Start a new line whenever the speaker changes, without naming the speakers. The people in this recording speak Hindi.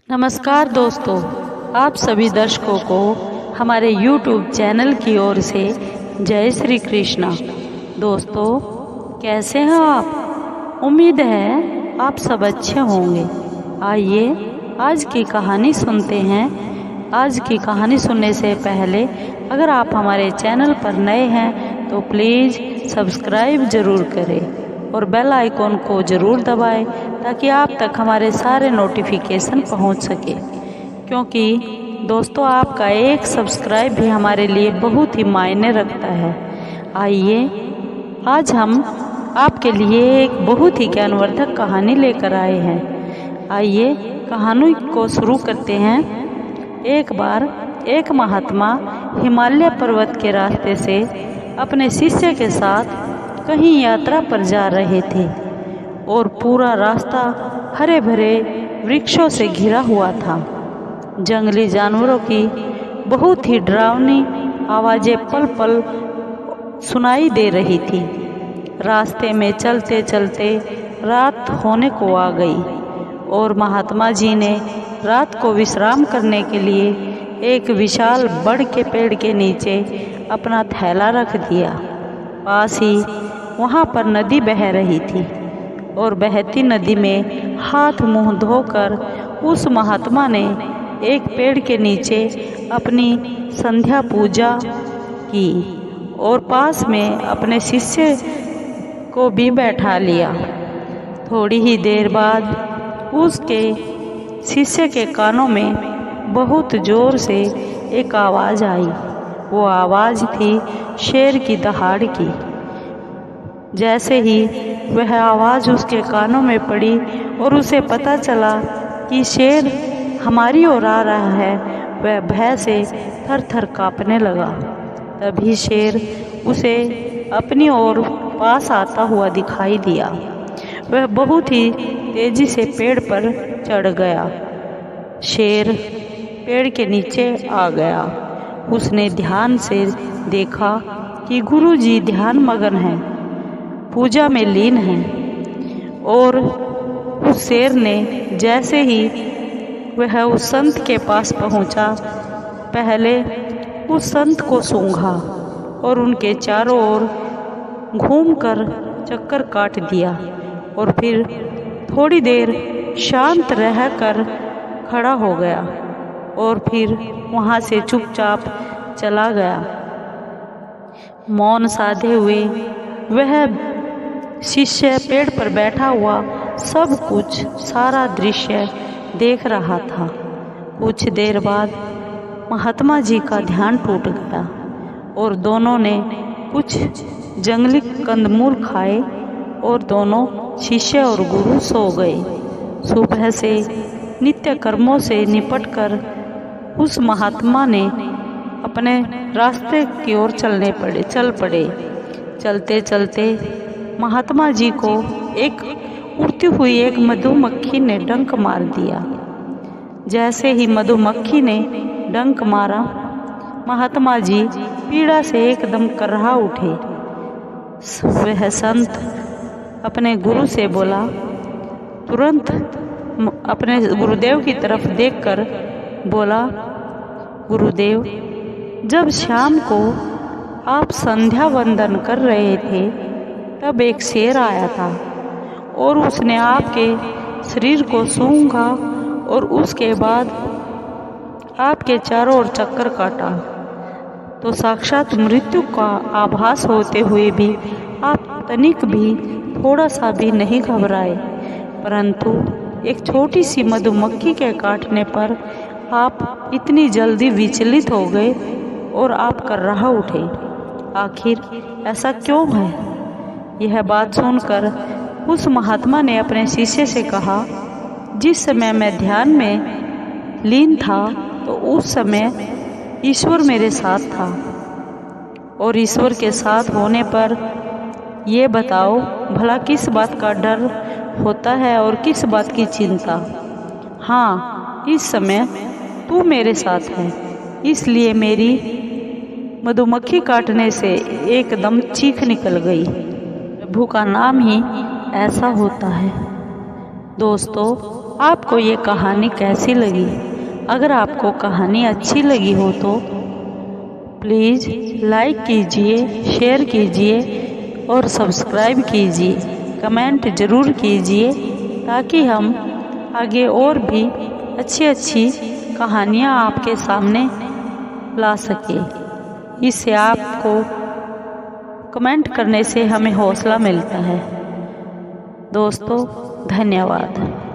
नमस्कार दोस्तों, आप सभी दर्शकों को हमारे YouTube चैनल की ओर से जय श्री कृष्णा। दोस्तों, कैसे हैं आप? उम्मीद है आप सब अच्छे होंगे। आइए आज की कहानी सुनते हैं। आज की कहानी सुनने से पहले अगर आप हमारे चैनल पर नए हैं तो प्लीज़ सब्सक्राइब ज़रूर करें और बेल आइकॉन को ज़रूर दबाएं ताकि आप तक हमारे सारे नोटिफिकेशन पहुंच सके, क्योंकि दोस्तों आपका एक सब्सक्राइब भी हमारे लिए बहुत ही मायने रखता है। आइए आज हम आपके लिए एक बहुत ही ज्ञानवर्धक कहानी लेकर आए हैं। आइए कहानी को शुरू करते हैं। एक बार एक महात्मा हिमालय पर्वत के रास्ते से अपने शिष्य के साथ कहीं यात्रा पर जा रहे थे और पूरा रास्ता हरे भरे वृक्षों से घिरा हुआ था। जंगली जानवरों की बहुत ही डरावनी आवाज़ें पल पल सुनाई दे रही थी। रास्ते में चलते चलते रात होने को आ गई और महात्मा जी ने रात को विश्राम करने के लिए एक विशाल बड़ के पेड़ के नीचे अपना थैला रख दिया। पास ही वहाँ पर नदी बह रही थी और बहती नदी में हाथ मुंह धोकर उस महात्मा ने एक पेड़ के नीचे अपनी संध्या पूजा की और पास में अपने शिष्य को भी बैठा लिया। थोड़ी ही देर बाद उसके शिष्य के कानों में बहुत ज़ोर से एक आवाज़ आई। वो आवाज़ थी शेर की दहाड़ की। जैसे ही वह आवाज़ उसके कानों में पड़ी और उसे पता चला कि शेर हमारी ओर आ रहा है, वह भय से थर थर काँपने लगा। तभी शेर उसे अपनी ओर पास आता हुआ दिखाई दिया। वह बहुत ही तेज़ी से पेड़ पर चढ़ गया। शेर पेड़ के नीचे आ गया। उसने ध्यान से देखा कि गुरुजी ध्यान मगन हैं, पूजा में लीन हैं। और उस शेर ने जैसे ही वह उस संत के पास पहुंचा, पहले उस संत को सूंघा और उनके चारों ओर घूमकर चक्कर काट दिया और फिर थोड़ी देर शांत रहकर खड़ा हो गया और फिर वहाँ से चुपचाप चला गया। मौन साधे हुए वह शिष्य पेड़ पर बैठा हुआ सब कुछ, सारा दृश्य देख रहा था। कुछ देर बाद महात्मा जी का ध्यान टूट गया और दोनों ने कुछ जंगली कंदमूल खाए और दोनों शिष्य और गुरु सो गए। सुबह से नित्य कर्मों से निपटकर उस महात्मा ने अपने रास्ते की ओर चल पड़े। चलते चलते महात्मा जी को एक उड़ती हुई एक मधुमक्खी ने डंक मार दिया। जैसे ही मधुमक्खी ने डंक मारा, महात्मा जी पीड़ा से एकदम कर्रा उठे। वह संत अपने गुरु से बोला, तुरंत अपने गुरुदेव की तरफ देखकर बोला, गुरुदेव, जब शाम को आप संध्या वंदन कर रहे थे तब एक शेर आया था और उसने आपके शरीर को सूंघा और उसके बाद आपके चारों ओर चक्कर काटा। तो साक्षात मृत्यु का आभास होते हुए भी आप तनिक भी थोड़ा सा भी नहीं घबराए, परंतु एक छोटी सी मधुमक्खी के काटने पर आप इतनी जल्दी विचलित हो गए और आप कर्रा उठे। आखिर ऐसा क्यों है? यह बात सुनकर उस महात्मा ने अपने शिष्य से कहा, जिस समय मैं ध्यान में लीन था तो उस समय ईश्वर मेरे साथ था, और ईश्वर के साथ होने पर ये बताओ भला किस बात का डर होता है और किस बात की चिंता? हाँ, इस समय तू मेरे साथ है, इसलिए मेरी मधुमक्खी काटने से एकदम चीख निकल गई। प्रभु का नाम ही ऐसा होता है। दोस्तों, आपको ये कहानी कैसी लगी। अगर आपको कहानी अच्छी लगी हो तो प्लीज़ लाइक कीजिए, शेयर कीजिए और सब्सक्राइब कीजिए। कमेंट ज़रूर कीजिए ताकि हम आगे और भी अच्छी कहानियाँ आपके सामने ला सके। इससे आपको कमेंट करने से हमें हौसला मिलता है। दोस्तों, धन्यवाद।